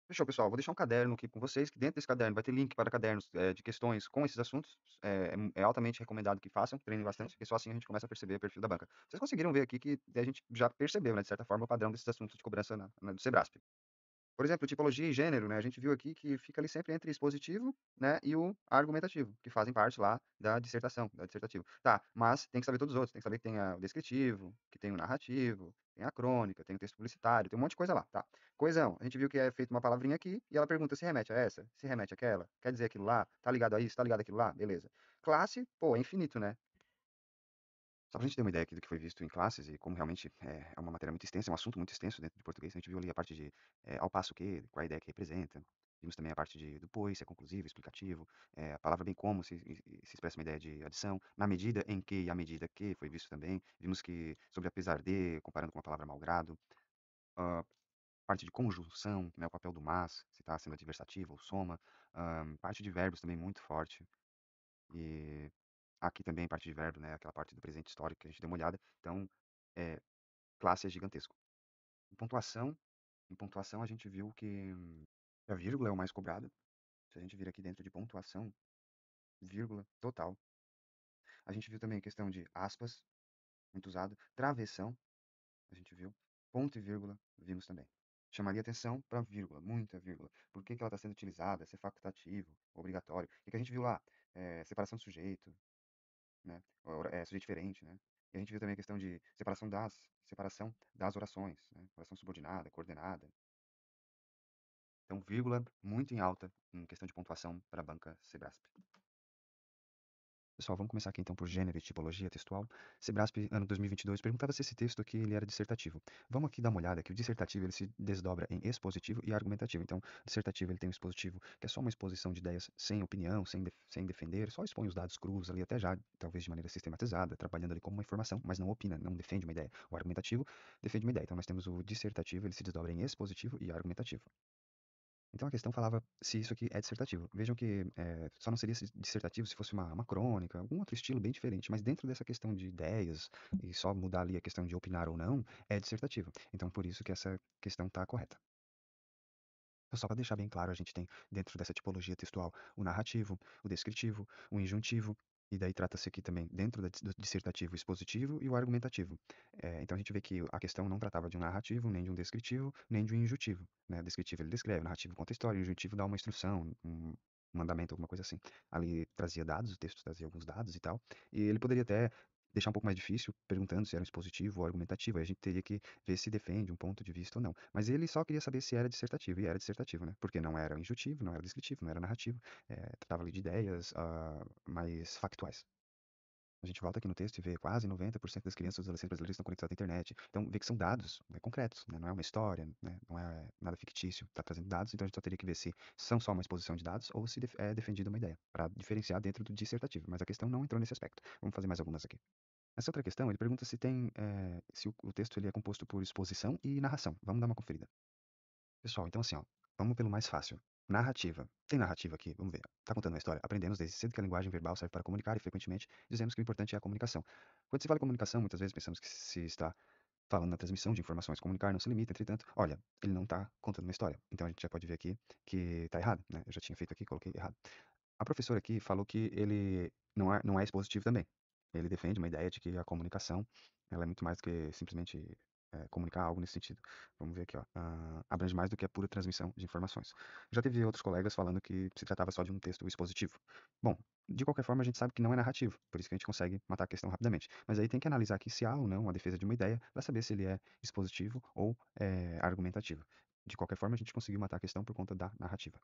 Fechou, pessoal. Vou deixar um caderno aqui com vocês, que dentro desse caderno vai ter link para cadernos de questões com esses assuntos. É altamente recomendado que façam, treinem bastante, porque só assim a gente começa a perceber o perfil da banca. Vocês conseguiram ver aqui que a gente já percebeu, né, de certa forma, o padrão desses assuntos de cobrança do Sebrasp. Por exemplo, tipologia e gênero, né, a gente viu aqui que fica ali sempre entre expositivo, né, e o argumentativo, que fazem parte lá da dissertação, da dissertativa. Tá, mas tem que saber todos os outros, tem que saber que tem o descritivo, que tem o narrativo, tem a crônica, tem o texto publicitário, tem um monte de coisa lá, tá. Coesão, a gente viu que é feita uma palavrinha aqui e ela pergunta se remete a essa, se remete àquela, quer dizer aquilo lá, tá ligado a isso, tá ligado àquilo lá, beleza. Classe, pô, é infinito, né? Só pra gente ter uma ideia aqui do que foi visto em classes e como realmente é uma matéria muito extensa, é um assunto muito extenso dentro de português, a gente viu ali a parte de ao passo que, qual a ideia que representa. Vimos também a parte do pois, se é conclusivo, explicativo, a palavra bem como se expressa uma ideia de adição, na medida em que e à medida que foi visto também. Vimos que sobre apesar de, comparando com a palavra malgrado, ah, parte de conjunção, né, o papel do mas, se está sendo adversativo ou soma, parte de verbos também muito forte. E aqui também parte de verbo, né, aquela parte do presente histórico que a gente deu uma olhada. Então, é, classe é gigantesco. Em pontuação, em pontuação a gente viu que a vírgula é o mais cobrado. Se a gente vir aqui dentro de pontuação, vírgula total. A gente viu também a questão de aspas, muito usado. Travessão, a gente viu. Ponto e vírgula, vimos também. Chamaria atenção para vírgula, muita vírgula. Por que que ela está sendo utilizada? Se é facultativo, obrigatório. O que que a gente viu lá? Separação do sujeito, né? É sujeito diferente, né? E a gente viu também a questão de separação das orações, né? Oração subordinada, coordenada. Então, vírgula muito em alta em questão de pontuação para a banca Sebrasp. Pessoal, vamos começar aqui então por gênero e tipologia textual. Sebrasp, ano 2022, perguntava se esse texto aqui ele era dissertativo. Vamos aqui dar uma olhada que o dissertativo ele se desdobra em expositivo e argumentativo. Então, dissertativo ele tem um expositivo que é só uma exposição de ideias sem opinião, sem defender, só expõe os dados crus ali, até já, talvez de maneira sistematizada, trabalhando ali como uma informação, mas não opina, não defende uma ideia. O argumentativo defende uma ideia. Então, nós temos o dissertativo, ele se desdobra em expositivo e argumentativo. Então a questão falava se isso aqui é dissertativo. Vejam que só não seria dissertativo se fosse uma crônica, algum outro estilo bem diferente, mas dentro dessa questão de ideias e só mudar ali a questão de opinar ou não, é dissertativo. Então por isso que essa questão está correta. Então, só para deixar bem claro, a gente tem dentro dessa tipologia textual o narrativo, o descritivo, o injuntivo, e daí trata-se aqui também dentro do dissertativo o expositivo e o argumentativo. Então a gente vê que a questão não tratava de um narrativo, nem de um descritivo, nem de um injuntivo. Né? O descritivo ele descreve, o narrativo conta a história, o injuntivo dá uma instrução, um mandamento, alguma coisa assim. Ali trazia dados, o texto trazia alguns dados e tal, e ele poderia até deixar um pouco mais difícil, perguntando se era um expositivo ou argumentativo. Aí a gente teria que ver se defende um ponto de vista ou não. Mas ele só queria saber se era dissertativo, e era dissertativo, né? Porque não era injuntivo, não era descritivo, não era narrativo, tratava ali de ideias mais factuais. A gente volta aqui no texto e vê quase 90% das crianças e adolescentes brasileiros estão conectados à internet. Então, vê que são dados, né, concretos, né? Não é uma história, né? Não é nada fictício. Está trazendo dados, então a gente só teria que ver se são só uma exposição de dados ou se é defendida uma ideia, para diferenciar dentro do dissertativo. Mas a questão não entrou nesse aspecto. Vamos fazer mais algumas aqui. Essa outra questão, ele pergunta se tem, se o texto ele é composto por exposição e narração. Vamos dar uma conferida. Pessoal, então assim, ó, vamos pelo mais fácil. Narrativa. Tem narrativa aqui? Vamos ver. Tá contando uma história? Aprendemos desde cedo que a linguagem verbal serve para comunicar e frequentemente dizemos que o importante é a comunicação. Quando se fala em comunicação, muitas vezes pensamos que se está falando na transmissão de informações. Comunicar não se limita, entretanto, olha, ele não está contando uma história. Então a gente já pode ver aqui que está errado, né? Eu já tinha feito aqui, coloquei errado. A professora aqui falou que ele não é expositivo também. Ele defende uma ideia de que a comunicação ela é muito mais do que simplesmente comunicar algo nesse sentido. Vamos ver aqui, ó. Abrange mais do que a pura transmissão de informações. Já teve outros colegas falando que se tratava só de um texto expositivo. Bom, de qualquer forma, a gente sabe que não é narrativo, por isso que a gente consegue matar a questão rapidamente. Mas aí tem que analisar aqui se há ou não a defesa de uma ideia para saber se ele é expositivo ou argumentativo. De qualquer forma, a gente conseguiu matar a questão por conta da narrativa.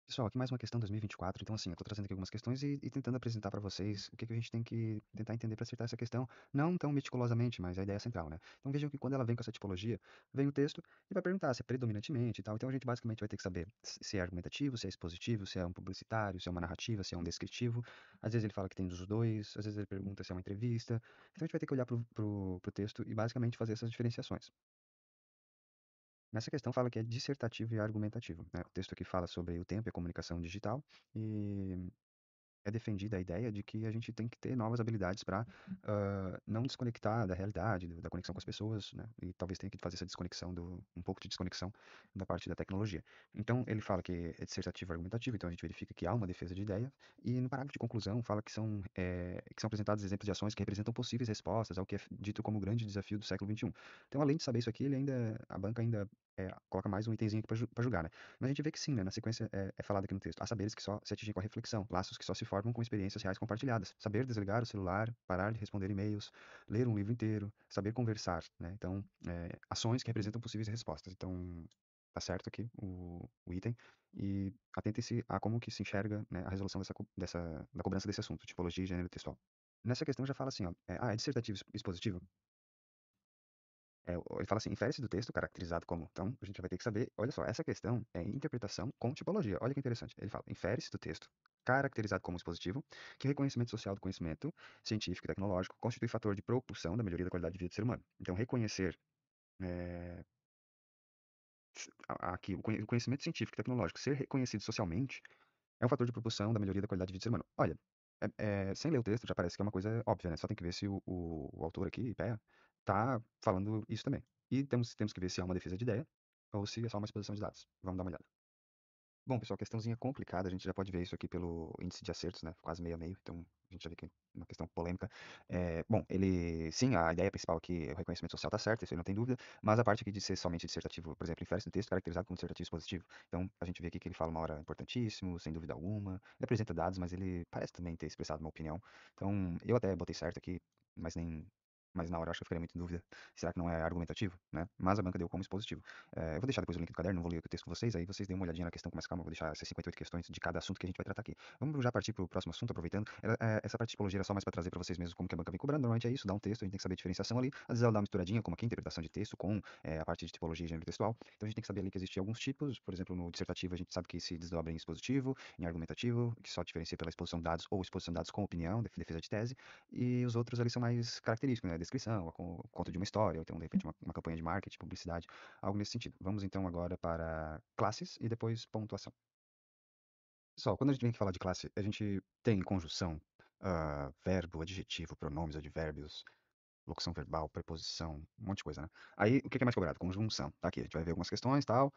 Pessoal, aqui mais uma questão 2024. Então, assim, eu tô trazendo aqui algumas questões e tentando apresentar para vocês o que que a gente tem que tentar entender para acertar essa questão, não tão meticulosamente, mas a ideia central, né? Então, vejam que quando ela vem com essa tipologia, vem o texto e vai perguntar se é predominantemente e tal. Então, a gente basicamente vai ter que saber se é argumentativo, se é expositivo, se é um publicitário, se é uma narrativa, se é um descritivo. Às vezes ele fala que tem dos dois, às vezes ele pergunta se é uma entrevista. Então, a gente vai ter que olhar pro texto e basicamente fazer essas diferenciações. Nessa questão fala que é dissertativo e argumentativo, né? O texto aqui fala sobre o tempo e a comunicação digital e é defendida a ideia de que a gente tem que ter novas habilidades para não desconectar da realidade, da conexão com as pessoas, né? E talvez tenha que fazer essa desconexão, um pouco de desconexão da parte da tecnologia. Então, ele fala que é dissertativo e argumentativo, então a gente verifica que há uma defesa de ideia, e no parágrafo de conclusão fala que são apresentados exemplos de ações que representam possíveis respostas ao que é dito como o grande desafio do século XXI. Então, além de saber isso aqui, a banca ainda coloca mais um itemzinho aqui para julgar, né? Mas a gente vê que sim, né? Na sequência é falado aqui no texto. Há saberes que só se atingem com a reflexão, laços que só se formam com experiências reais compartilhadas. Saber desligar o celular, parar de responder e-mails, ler um livro inteiro, saber conversar, né? Então, ações que representam possíveis respostas. Então, tá certo aqui o item. E atentem-se a como que se enxerga, né, a resolução da cobrança desse assunto, tipologia e gênero textual. Nessa questão já fala assim, ó, é dissertativo expositivo? Ele fala assim, infere-se do texto caracterizado como. Então, a gente vai ter que saber, olha só, essa questão é interpretação com tipologia. Olha que interessante. Ele fala, infere-se do texto caracterizado como expositivo, que o reconhecimento social do conhecimento científico e tecnológico constitui fator de propulsão da melhoria da qualidade de vida do ser humano. Então, reconhecer eh, aqui o conhecimento científico e tecnológico ser reconhecido socialmente é um fator de propulsão da melhoria da qualidade de vida do ser humano. Olha, sem ler o texto já parece que é uma coisa óbvia, né? Só tem que ver se o autor aqui, Ipea, tá falando isso também. E temos que ver se há uma defesa de ideia ou se é só uma exposição de dados. Vamos dar uma olhada. Bom, pessoal, questãozinha complicada, a gente já pode ver isso aqui pelo índice de acertos, né? Quase meio a meio, então a gente já vê que é uma questão polêmica. Bom, sim, a ideia principal aqui é o reconhecimento social tá certo, isso aí não tem dúvida, mas a parte aqui de ser somente dissertativo, por exemplo, infere-se no texto caracterizado como dissertativo expositivo. Então, a gente vê aqui que ele fala uma hora importantíssimo, sem dúvida alguma, ele apresenta dados, mas ele parece também ter expressado uma opinião. Então, eu até botei certo aqui, mas nem. Mas na hora eu acho que eu ficaria muito em dúvida. Será que não é argumentativo, né? Mas a banca deu como expositivo. Eu vou deixar depois o link do caderno, não vou ler o texto com vocês, aí vocês deem uma olhadinha na questão com mais calma, eu vou deixar essas 58 questões de cada assunto que a gente vai tratar aqui. Vamos já partir para o próximo assunto, aproveitando. Essa parte de tipologia era só mais para trazer para vocês mesmos como que a banca vem cobrando, normalmente é isso, dá um texto, a gente tem que saber a diferenciação ali, às vezes ela dá uma misturadinha, como aqui, interpretação de texto com a parte de tipologia e gênero textual, então a gente tem que saber ali que existem alguns tipos, por exemplo, no dissertativo a gente sabe que se desdobra em expositivo, em argumentativo, que só diferencia pela exposição de dados ou exposição de dados com opinião, defesa de tese, e os outros ali são mais característicos, né, a descrição, o conto de uma história, ou então de repente uma campanha de marketing, publicidade, algo nesse sentido. Vamos então agora para classes e depois pontuação. Pessoal, quando a gente vem aqui falar de classe, a gente tem conjunção, verbo, adjetivo, pronomes, advérbios, locução verbal, preposição, um monte de coisa, né? Aí, o que que é mais cobrado? Conjunção. Tá aqui, a gente vai ver algumas questões, tal,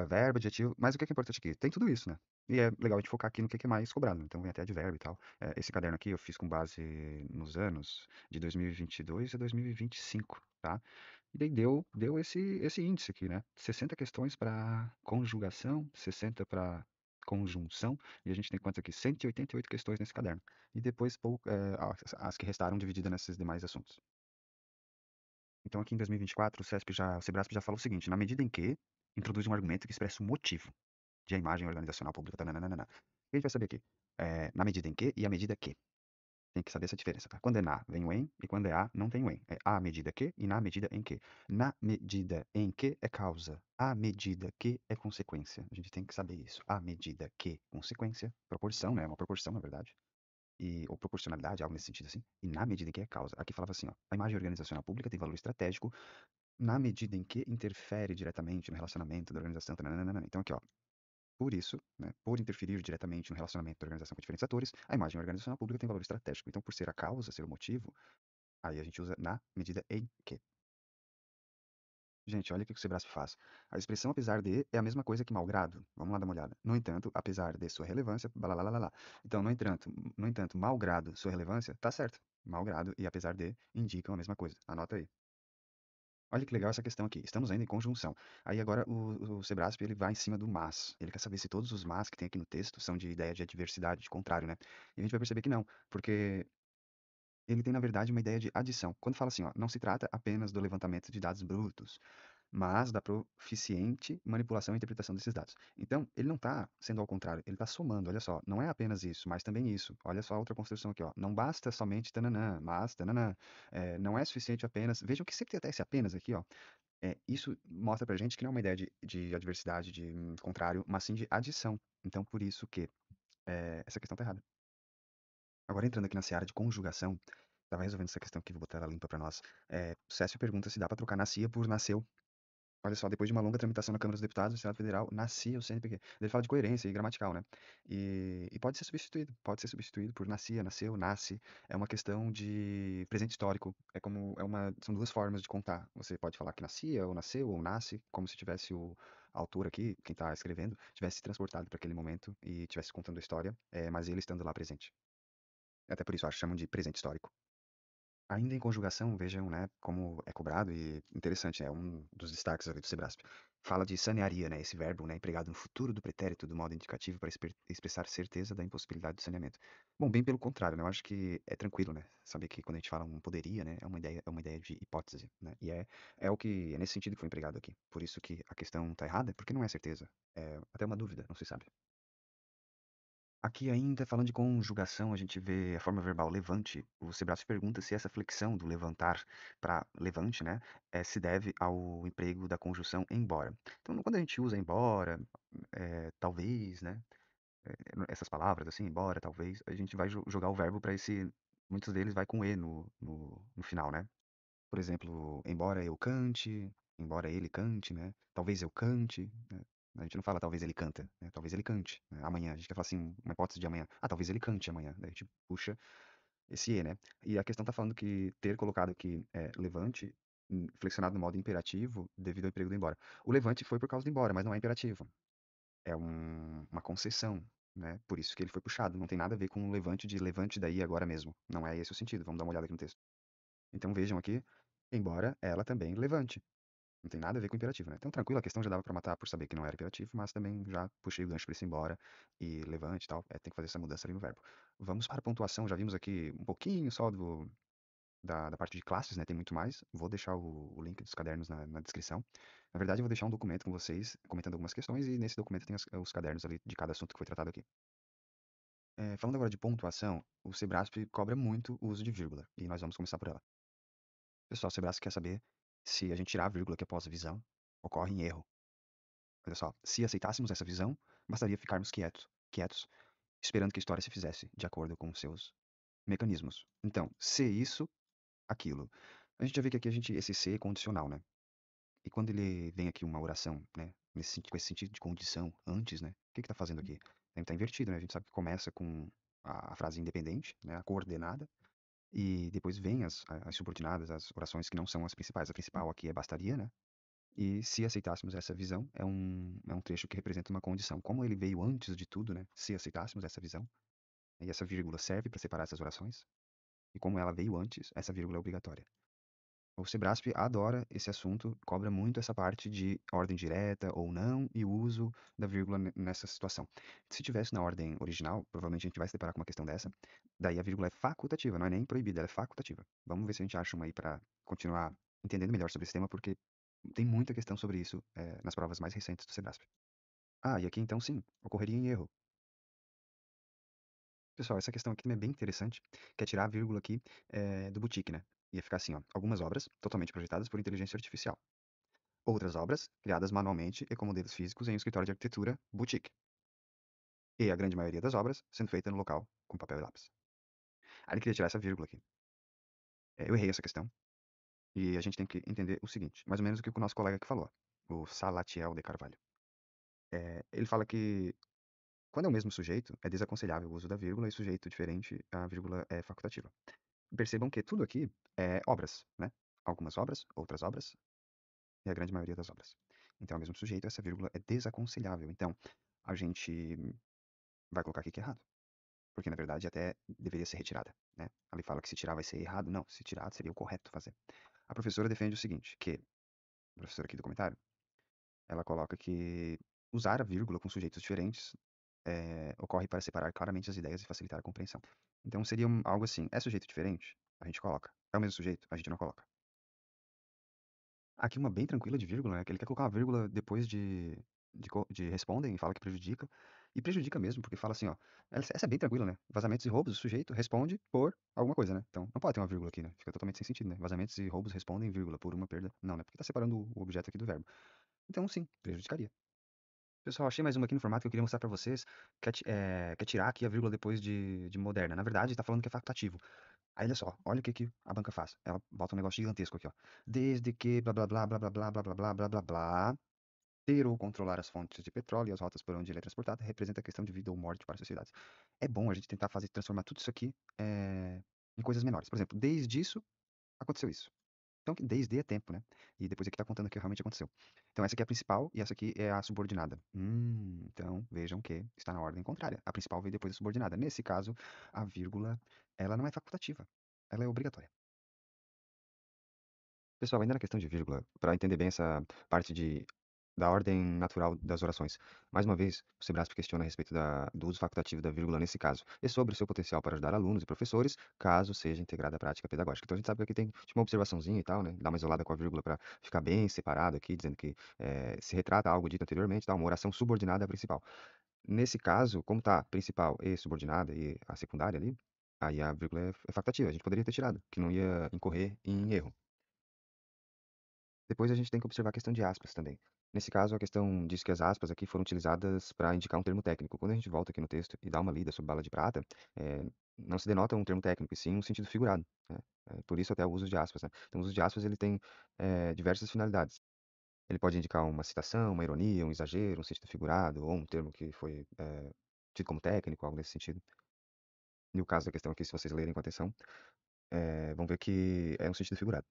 verbo, adjetivo, mas o que que é importante aqui? Tem tudo isso, né? E é legal a gente focar aqui no que é mais cobrado, né? Então vem até advérbio e tal. Esse caderno aqui eu fiz com base nos anos de 2022 a 2025, tá? E daí deu esse índice aqui, né? 60 questões para conjugação, 60 para conjunção, e a gente tem quantas aqui? 188 questões nesse caderno. E depois as que restaram divididas nesses demais assuntos. Então, aqui em 2024, o Sebrasp já fala o seguinte: na medida em que introduz um argumento que expressa o motivo de a imagem organizacional pública. Tananana. O que a gente vai saber aqui? Na medida em que e a medida que. Tem que saber essa diferença, tá? Quando é na, vem o em, e quando é a, não tem o em. É a medida que e na medida em que. Na medida em que é causa, a medida que é consequência. A gente tem que saber isso. A medida que, consequência, proporção, né? É uma proporção, na verdade. Ou proporcionalidade, algo nesse sentido assim. E na medida em que é causa. Aqui falava assim, ó. A imagem organizacional pública tem valor estratégico na medida em que interfere diretamente no relacionamento da organização. Tananana. Então aqui, ó. Por isso, né, por interferir diretamente no relacionamento da organização com diferentes atores, a imagem organizacional pública tem valor estratégico. Então, por ser a causa, ser o motivo, aí a gente usa na medida em que. Gente, olha o que o Sebrasp faz. A expressão apesar de é a mesma coisa que malgrado. Vamos lá dar uma olhada. No entanto, apesar de sua relevância, blá. Então, no entanto, malgrado sua relevância, tá certo. Malgrado e apesar de indicam a mesma coisa. Anota aí. Olha que legal essa questão aqui. Estamos ainda em conjunção. Aí agora o Sebrasp ele vai em cima do mas. Ele quer saber se todos os mas que tem aqui no texto são de ideia de adversidade, de contrário, né? E a gente vai perceber que não, porque ele tem, na verdade, uma ideia de adição. Quando fala assim, ó, não se trata apenas do levantamento de dados brutos, mas da proficiente manipulação e interpretação desses dados. Então, ele não está sendo ao contrário, ele está somando, olha só, não é apenas isso, mas também isso. Olha só a outra construção aqui, ó. Não basta somente tananã, mas tananã. Não é suficiente apenas. Vejam que sempre tem até esse apenas aqui, ó. Isso mostra pra gente que não é uma ideia de adversidade, de contrário, mas sim de adição. Então, por isso que essa questão tá errada. Agora, entrando aqui na seara de conjugação, tava resolvendo essa questão aqui, vou botar ela limpa pra nós. O Cécio pergunta se dá pra trocar nascia por nasceu. Olha só, depois de uma longa tramitação na Câmara dos Deputados do Senado Federal, nascia o CNPq. Ele fala de coerência e gramatical, né? E pode ser substituído por nascia, nasceu, nasce. É uma questão de presente histórico. São duas formas de contar. Você pode falar que nascia, ou nasceu, ou nasce, como se tivesse o autor aqui, quem está escrevendo, tivesse se transportado para aquele momento e estivesse contando a história, mas ele estando lá presente. Até por isso, acho que chamam de presente histórico. Ainda em conjugação, vejam, né, como é cobrado e interessante, é um dos destaques ali do Sebrasp. Fala de sanearia, né, esse verbo, né, empregado no futuro do pretérito do modo indicativo para expressar certeza da impossibilidade do saneamento. Bom, bem pelo contrário, né, eu acho que é tranquilo, né, saber que quando a gente fala um poderia, né, é uma ideia de hipótese, né, é o que, é nesse sentido que foi empregado aqui. Por isso que a questão tá errada, porque não é certeza, é até uma dúvida, não se sabe. Aqui ainda falando de conjugação, a gente vê a forma verbal levante. O Sebrassi pergunta se essa flexão do levantar para levante, né, se deve ao emprego da conjunção embora. Então, quando a gente usa embora, talvez, né, essas palavras assim, embora, talvez, a gente vai jogar o verbo para esse. Muitos deles vai com e no final, né? Por exemplo, embora eu cante, embora ele cante, né? Talvez eu cante, né? A gente não fala talvez ele canta, né? Talvez ele cante, né? Amanhã. A gente quer falar assim, uma hipótese de amanhã. Ah, talvez ele cante amanhã. Daí a gente puxa esse e, né? E a questão tá falando que ter colocado aqui levante, flexionado no modo imperativo, devido ao emprego do embora. O levante foi por causa do embora, mas não é imperativo. É uma concessão, né? Por isso que ele foi puxado. Não tem nada a ver com o levante de levante daí agora mesmo. Não é esse o sentido. Vamos dar uma olhada aqui no texto. Então vejam aqui, embora ela também levante. Não tem nada a ver com imperativo, né? Então tranquilo, a questão já dava pra matar por saber que não era imperativo, mas também já puxei o gancho pra esse embora e levante e tal. Tem que fazer essa mudança ali no verbo. Vamos para a pontuação, já vimos aqui um pouquinho só da parte de classes, né? Tem muito mais. Vou deixar o link dos cadernos na descrição. Na verdade, eu vou deixar um documento com vocês, comentando algumas questões, e nesse documento tem os cadernos ali de cada assunto que foi tratado aqui. Falando agora de pontuação, o Sebrasp cobra muito o uso de vírgula, e nós vamos começar por ela. Pessoal, o Sebrasp quer saber se a gente tirar a vírgula aqui após a visão, ocorre em erro. Olha só, se aceitássemos essa visão, bastaria ficarmos quietos, esperando que a história se fizesse de acordo com seus mecanismos. Então, se isso, aquilo. A gente já vê que aqui esse se é condicional, né? E quando ele vem aqui uma oração, né? Com esse sentido de condição antes, né? O que que tá fazendo aqui? Ele tá invertido, né? A gente sabe que começa com a frase independente, né? A coordenada. E depois vem as subordinadas, as orações que não são as principais. A principal aqui é bastaria, né? E se aceitássemos essa visão, é um trecho que representa uma condição. Como ele veio antes de tudo, né? Se aceitássemos essa visão, e essa vírgula serve para separar essas orações, e como ela veio antes, essa vírgula é obrigatória. O Sebrasp adora esse assunto, cobra muito essa parte de ordem direta ou não e o uso da vírgula nessa situação. Se tivesse na ordem original, provavelmente a gente vai se deparar com uma questão dessa, daí a vírgula é facultativa, não é nem proibida, ela é facultativa. Vamos ver se a gente acha uma aí para continuar entendendo melhor sobre esse tema, porque tem muita questão sobre isso nas provas mais recentes do Sebrasp. Ah, e aqui então sim, ocorreria em erro. Pessoal, essa questão aqui também é bem interessante, que é tirar a vírgula aqui do boutique, né? Ia ficar assim, ó, algumas obras totalmente projetadas por inteligência artificial. Outras obras, criadas manualmente e com modelos físicos em um escritório de arquitetura boutique. E a grande maioria das obras sendo feita no local com papel e lápis. Aí ele queria tirar essa vírgula aqui. Eu errei essa questão. E a gente tem que entender o seguinte, mais ou menos o que o nosso colega aqui falou, o Salatiel de Carvalho. Ele fala que quando é o mesmo sujeito, é desaconselhável o uso da vírgula e sujeito diferente, a vírgula é facultativa. Percebam que tudo aqui é obras, né? Algumas obras, outras obras e a grande maioria das obras. Então, é o mesmo sujeito, essa vírgula é desaconselhável. Então, a gente vai colocar aqui que é errado. Porque, na verdade, até deveria ser retirada, né? Ali fala que se tirar vai ser errado. Não, se tirar seria o correto fazer. A professora defende o seguinte, que, a professora aqui do comentário, ela coloca que usar a vírgula com sujeitos diferentes ocorre para separar claramente as ideias e facilitar a compreensão. Então, seria algo assim, é sujeito diferente? A gente coloca. É o mesmo sujeito? A gente não coloca. Aqui uma bem tranquila de vírgula, né? Que ele quer colocar uma vírgula depois de respondem e fala que prejudica. E prejudica mesmo, porque fala assim, ó. Essa é bem tranquila, né? Vazamentos e roubos, o sujeito responde por alguma coisa, né? Então, não pode ter uma vírgula aqui, né? Fica totalmente sem sentido, né? Vazamentos e roubos respondem, vírgula, por uma perda. Não, né? Porque tá separando o objeto aqui do verbo. Então, sim, prejudicaria. Pessoal, achei mais uma aqui no formato que eu queria mostrar pra vocês. Quer tirar aqui a vírgula depois de moderna. Na verdade, tá falando que é facultativo. Aí olha só, olha o que que a banca faz. Ela bota um negócio gigantesco aqui, ó. Desde que blá blá blá blá blá blá blá blá blá blá blá blá ter ou controlar as fontes de petróleo e as rotas por onde ele é transportado representa a questão de vida ou morte para as sociedades. É bom a gente tentar fazer transformar tudo isso aqui em coisas menores. Por exemplo, desde isso aconteceu isso. Então, desde é tempo, né? E depois aqui tá contando o que realmente aconteceu. Então, essa aqui é a principal e essa aqui é a subordinada. Então, vejam que está na ordem contrária. A principal veio depois da subordinada. Nesse caso, a vírgula, ela não é facultativa. Ela é obrigatória. Pessoal, ainda na questão de vírgula, para entender bem essa parte da ordem natural das orações, mais uma vez, o Sebrasp questiona a respeito do uso facultativo da vírgula nesse caso, e sobre o seu potencial para ajudar alunos e professores, caso seja integrada à prática pedagógica. Então a gente sabe que aqui tem tipo, uma observaçãozinha e tal, né? Dá uma isolada com a vírgula para ficar bem separado aqui, dizendo que se retrata algo dito anteriormente, tá? Uma oração subordinada à principal. Nesse caso, como tá principal e subordinada e a secundária ali, aí a vírgula é facultativa. A gente poderia ter tirado, que não ia incorrer em erro. Depois a gente tem que observar a questão de aspas também. Nesse caso, a questão diz que as aspas aqui foram utilizadas para indicar um termo técnico. Quando a gente volta aqui no texto e dá uma lida sobre bala de prata, não se denota um termo técnico, e sim um sentido figurado, né? Por isso até o uso de aspas, né? Então, o uso de aspas ele tem diversas finalidades. Ele pode indicar uma citação, uma ironia, um exagero, um sentido figurado, ou um termo que foi tido como técnico, algo nesse sentido. E o caso da questão aqui, se vocês lerem com atenção, vão ver que é um sentido figurado.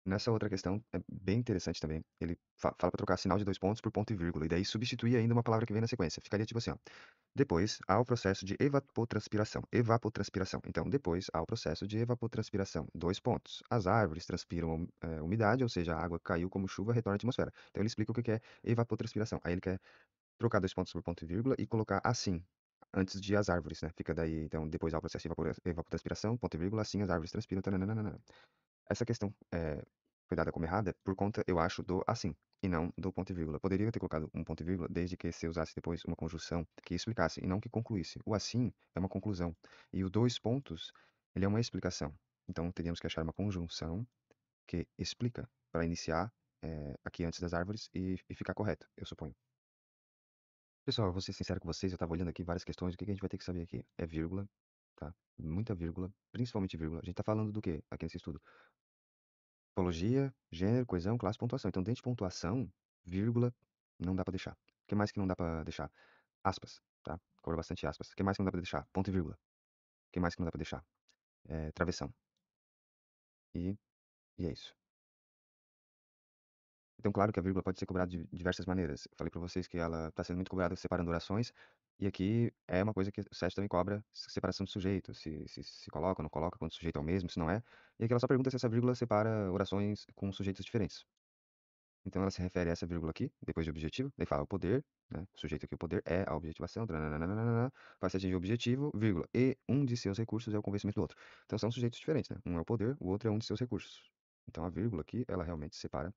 Nessa outra questão, é bem interessante também. Ele fala para trocar sinal de dois pontos por ponto e vírgula, e daí substituir ainda uma palavra que vem na sequência. Ficaria tipo assim, ó. Depois, há o processo de evapotranspiração. Evapotranspiração. Então, depois, há o processo de evapotranspiração. Dois pontos. As árvores transpiram umidade, ou seja, a água caiu como chuva, retorna à atmosfera. Então, ele explica o que que é evapotranspiração. Aí ele quer trocar dois pontos por ponto e vírgula e colocar assim, antes de as árvores, né? Fica daí, então, depois há o processo de evapotranspiração, ponto e vírgula, assim as árvores transpiram. Tananana. Essa questão foi dada como errada por conta, eu acho, do assim, e não do ponto e vírgula. Poderia ter colocado um ponto e vírgula desde que se usasse depois uma conjunção que explicasse e não que concluísse. O assim é uma conclusão. E o dois pontos, ele é uma explicação. Então teríamos que achar uma conjunção que explica para iniciar aqui antes das árvores e ficar correto, eu suponho. Pessoal, eu vou ser sincero com vocês, eu estava olhando aqui várias questões, o que que a gente vai ter que saber aqui? É vírgula, tá? Muita vírgula, principalmente vírgula. A gente está falando do quê aqui nesse estudo? Tipologia, gênero, coesão, classe, pontuação. Então, dentro de pontuação, vírgula, não dá pra deixar. O que mais que não dá pra deixar? Aspas, tá? Cobra bastante aspas. O que mais que não dá pra deixar? Ponto e vírgula. O que mais que não dá pra deixar? Travessão. E, e é isso. Então, claro que a vírgula pode ser cobrada de diversas maneiras. Falei pra vocês que ela está sendo muito cobrada separando orações, e aqui é uma coisa que o SET também cobra separação de sujeito, se coloca ou não coloca, quando o sujeito é o mesmo, se não é. E aqui ela só pergunta se essa vírgula separa orações com sujeitos diferentes. Então ela se refere a essa vírgula aqui, depois de objetivo, daí fala o poder, né? O sujeito aqui, o poder é a objetivação, trananana, para se atingir o objetivo, vírgula, e um de seus recursos é o convencimento do outro. Então são sujeitos diferentes, né? Um é o poder, o outro é um de seus recursos. Então a vírgula aqui, ela realmente separa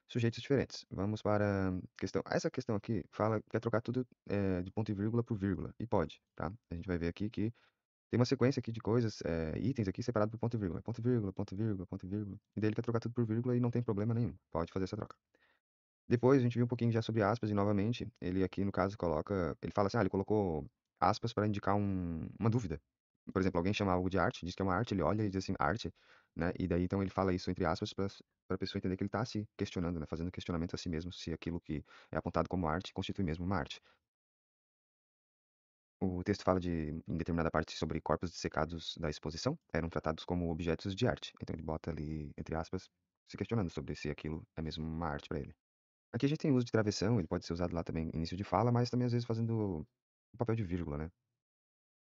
sujeitos diferentes. Vamos para a questão. Essa questão aqui fala, quer trocar tudo de ponto e vírgula por vírgula, e pode, tá? A gente vai ver aqui que tem uma sequência aqui de coisas, itens aqui separado por ponto e vírgula. Ponto e vírgula, ponto e vírgula, ponto e vírgula. E daí ele quer trocar tudo por vírgula e não tem problema nenhum. Pode fazer essa troca. Depois a gente viu um pouquinho já sobre aspas e novamente, ele aqui no caso coloca, ele fala assim, ele colocou aspas para indicar uma dúvida. Por exemplo, alguém chama algo de arte, diz que é uma arte, ele olha e diz assim, arte, né? E daí então ele fala isso entre aspas para a pessoa entender que ele está se questionando, né? Fazendo questionamento a si mesmo se aquilo que é apontado como arte constitui mesmo uma arte. O texto fala em determinada parte sobre corpos dissecados da exposição, eram tratados como objetos de arte. Então ele bota ali, entre aspas, se questionando sobre se aquilo é mesmo uma arte para ele. Aqui a gente tem o uso de travessão, ele pode ser usado lá também, início de fala, mas também às vezes fazendo o papel de vírgula, né?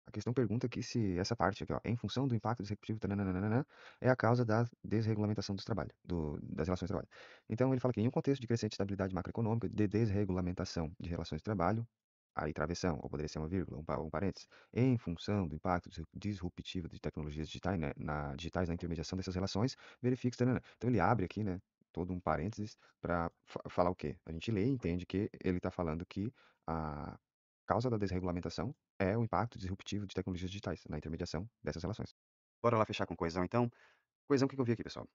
A questão pergunta aqui se essa parte aqui, ó, em função do impacto disruptivo, tananana, é a causa da desregulamentação dos trabalhos, das relações de trabalho. Então ele fala que em um contexto de crescente estabilidade macroeconômica, de desregulamentação de relações de trabalho, aí travessão, ou poderia ser uma vírgula, um parênteses, em função do impacto disruptivo de tecnologias digitais, né, digitais na intermediação dessas relações, verifique, tanana. Então ele abre aqui, né, todo um parênteses para falar o quê? A gente lê e entende que ele está falando que a causa da desregulamentação é o impacto disruptivo de tecnologias digitais na intermediação dessas relações. Bora lá fechar com coesão, então? Coesão, o que que eu vi aqui, pessoal?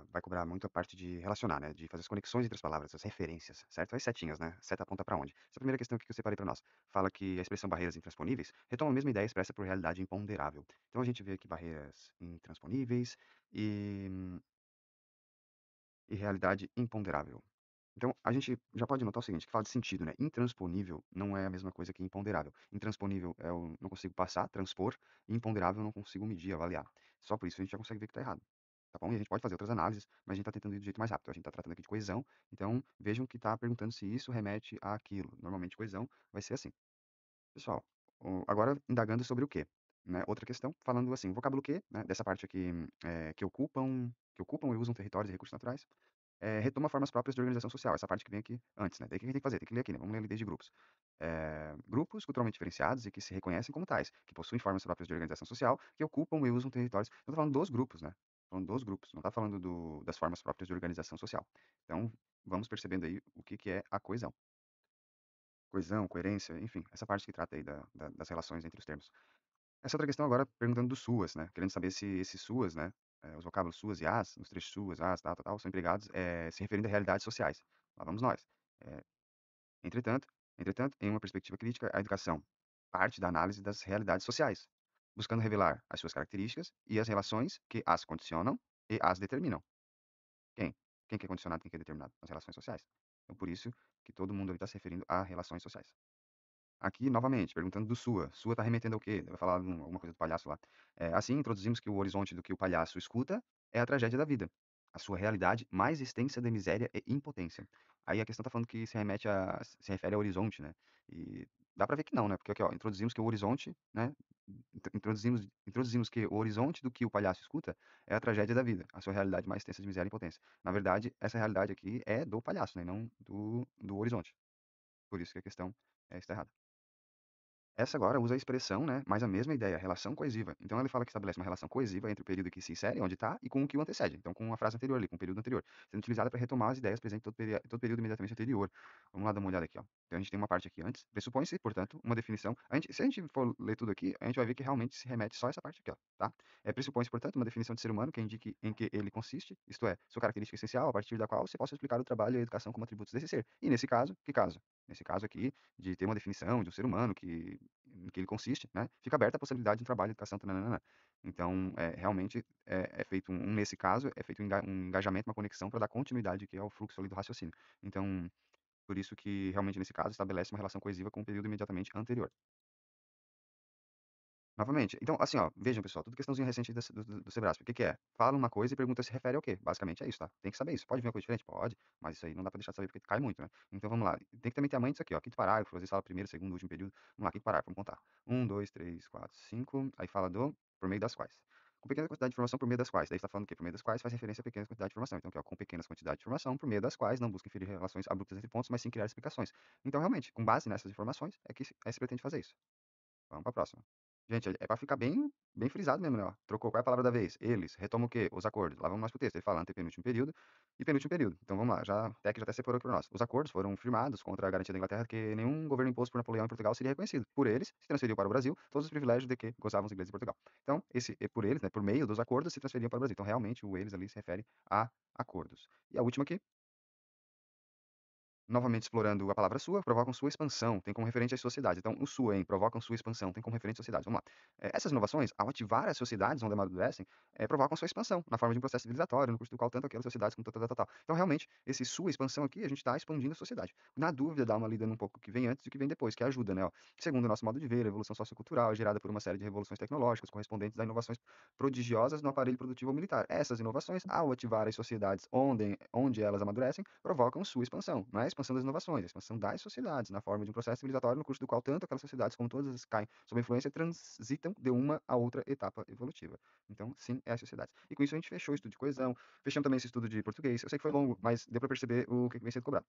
Vai cobrar muito a parte de relacionar, né, de fazer as conexões entre as palavras, as referências, certo? As setinhas, né? Seta aponta para onde? Essa primeira questão aqui que eu separei para nós. Fala que a expressão barreiras intransponíveis retoma a mesma ideia expressa por realidade imponderável. Então a gente vê aqui barreiras intransponíveis e, e realidade imponderável. Então, a gente já pode notar o seguinte, que fala de sentido, né? Intransponível não é a mesma coisa que imponderável. Intransponível é eu não consigo passar, transpor, e imponderável eu não consigo medir, avaliar. Só por isso a gente já consegue ver que está errado. Tá bom? E a gente pode fazer outras análises, mas a gente está tentando ir do jeito mais rápido. A gente está tratando aqui de coesão, então vejam que está perguntando se isso remete àquilo. Normalmente coesão vai ser assim. Pessoal, agora indagando sobre o quê? Né? Outra questão, falando assim, vocábulo que, né? Dessa parte aqui, que ocupam e usam territórios e recursos naturais, retoma formas próprias de organização social, essa parte que vem aqui antes, né? Daí o que a gente tem que fazer? Tem que ler aqui, né? Vamos ler ali desde grupos. Grupos culturalmente diferenciados e que se reconhecem como tais, que possuem formas próprias de organização social, que ocupam e usam territórios. Não tô falando dos grupos, né? Tô falando dos grupos, não tá falando das formas próprias de organização social. Então, vamos percebendo aí o que que é a coesão. Coesão, coerência, enfim, essa parte que trata aí das relações entre os termos. Essa outra questão agora perguntando dos suas, né? Querendo saber se esses suas, né? Os vocábulos suas e as, os trechos suas, as, tal, tal, tal, são empregados se referindo a realidades sociais. Lá vamos nós. Eh, entretanto, entretanto, em uma perspectiva crítica, a educação parte da análise das realidades sociais, buscando revelar as suas características e as relações que as condicionam e as determinam. Quem? Quem que é condicionado, quem que é determinado? As relações sociais. Então, por isso que todo mundo ali está se referindo a relações sociais. Aqui, novamente, perguntando do Sua. Sua tá remetendo ao quê? Vai falar alguma coisa do palhaço lá. Assim, introduzimos que o horizonte do que o palhaço escuta é a tragédia da vida, a sua realidade mais extensa de miséria e impotência. Aí a questão tá falando que se refere ao horizonte, né? E dá pra ver que não, né? Porque aqui, ó, introduzimos que o horizonte, né? Introduzimos que o horizonte do que o palhaço escuta é a tragédia da vida, a sua realidade mais extensa de miséria e impotência. Na verdade, essa realidade aqui é do palhaço, né? E não do horizonte. Por isso que a questão está errada. Essa agora usa a expressão, né, mas a mesma ideia, relação coesiva. Então ele fala que estabelece uma relação coesiva entre o período que se insere, onde está, e com o que o antecede. Então com a frase anterior ali, com o período anterior, sendo utilizada para retomar as ideias presentes em todo período imediatamente anterior. Vamos lá dar uma olhada aqui, ó. Então a gente tem uma parte aqui antes. Pressupõe-se, portanto, uma definição. Se a gente for ler tudo aqui, a gente vai ver que realmente se remete só a essa parte aqui, ó, tá? Pressupõe-se, portanto, uma definição de ser humano que indique em que ele consiste, isto é, sua característica essencial, a partir da qual se possa explicar o trabalho e a educação como atributos desse ser. E nesse caso, que caso? Nesse caso aqui, de ter uma definição de um ser humano em que ele consiste, né, fica aberta a possibilidade de um trabalho de educação, tananana. Então, realmente, é feito nesse caso, é feito um engajamento, uma conexão para dar continuidade que é o fluxo ali do raciocínio. Então, por isso que realmente nesse caso estabelece uma relação coesiva com o período imediatamente anterior. Novamente. Então, assim, ó, vejam, pessoal, tudo questãozinha recente do Sebrasp. O que que é? Fala uma coisa e pergunta se refere ao quê? Basicamente é isso, tá? Tem que saber isso. Pode vir uma coisa diferente? Pode, mas isso aí não dá pra deixar de saber porque cai muito, né? Então vamos lá. Tem que também ter a mãe disso aqui, ó. Quinto parágrafo, às vezes fala primeiro, segundo, último período. Vamos lá, quinto parágrafo, vamos contar. Um, dois, três, quatro, cinco. Aí fala por meio das quais. Com pequena quantidade de informação por meio das quais. Daí está falando o quê? Por meio das quais faz referência a pequena quantidade de informação. Então, aqui, ó, com pequenas quantidades de informação, por meio das quais não busca inferir relações abruptas entre pontos, mas sim criar explicações. Então, realmente, com base nessas informações, é que se pretende fazer isso. Vamos pra próxima. Gente, é pra ficar bem frisado mesmo, né, ó. Trocou, qual é a palavra da vez? Eles. Retoma o quê? Os acordos. Lá vamos nós pro texto. Ele fala antepenúltimo período e penúltimo período. Então vamos lá, já, até que já até separou aqui pra nós. Os acordos foram firmados contra a garantia da Inglaterra que nenhum governo imposto por Napoleão em Portugal seria reconhecido. Por eles, se transferiu para o Brasil todos os privilégios de que gozavam os ingleses em Portugal. Então, por eles, né, por meio dos acordos, se transferiam para o Brasil. Então, realmente, o eles ali se refere a acordos. E a última aqui, novamente explorando a palavra sua, provocam sua expansão, tem como referente as sociedades. Então, o sua, hein, provocam sua expansão, tem como referente as sociedades. Vamos lá. Essas inovações, ao ativar as sociedades onde amadurecem, provocam sua expansão, na forma de um processo civilizatório, no curso do qual tanto aquelas sociedades como tal, tal, tal, tal. Então, realmente, esse sua expansão aqui, a gente está expandindo a sociedade. Na dúvida, dá uma lida num pouco o que vem antes e o que vem depois, que ajuda, né? Ó. Segundo o nosso modo de ver, a evolução sociocultural é gerada por uma série de revoluções tecnológicas correspondentes a inovações prodigiosas no aparelho produtivo militar. Essas inovações, ao ativar as sociedades onde elas amadurecem, provocam sua expansão. Não é a expansão das inovações, é a expansão das sociedades, na forma de um processo civilizatório no curso do qual tanto aquelas sociedades como todas as caem sob a influência transitam de uma a outra etapa evolutiva. Então, sim, é as sociedades. E com isso a gente fechou o estudo de coesão, fechamos também esse estudo de português. Eu sei que foi longo, mas deu para perceber o que vem sendo cobrado.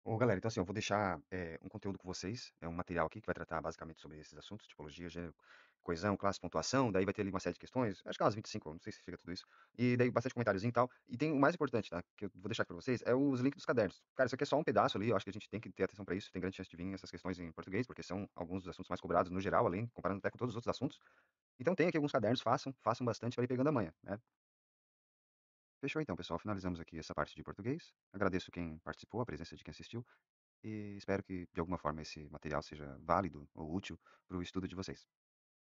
Ô, galera, então assim, eu vou deixar um conteúdo com vocês, um material aqui que vai tratar basicamente sobre esses assuntos, tipologia, gênero, coesão, classe, pontuação, daí vai ter ali uma série de questões, acho que umas 25, não sei se chega tudo isso, e daí bastante comentáriozinho e tal, e tem o mais importante, tá, que eu vou deixar aqui pra vocês, é os links dos cadernos. Cara, isso aqui é só um pedaço ali, eu acho que a gente tem que ter atenção pra isso, tem grande chance de vir essas questões em português, porque são alguns dos assuntos mais cobrados no geral, além, comparando até com todos os outros assuntos. Então tem aqui alguns cadernos, façam bastante para ir pegando a manha, né? Fechou então, pessoal. Finalizamos aqui essa parte de português. Agradeço quem participou, a presença de quem assistiu, e espero que, de alguma forma, esse material seja válido ou útil para o estudo de vocês.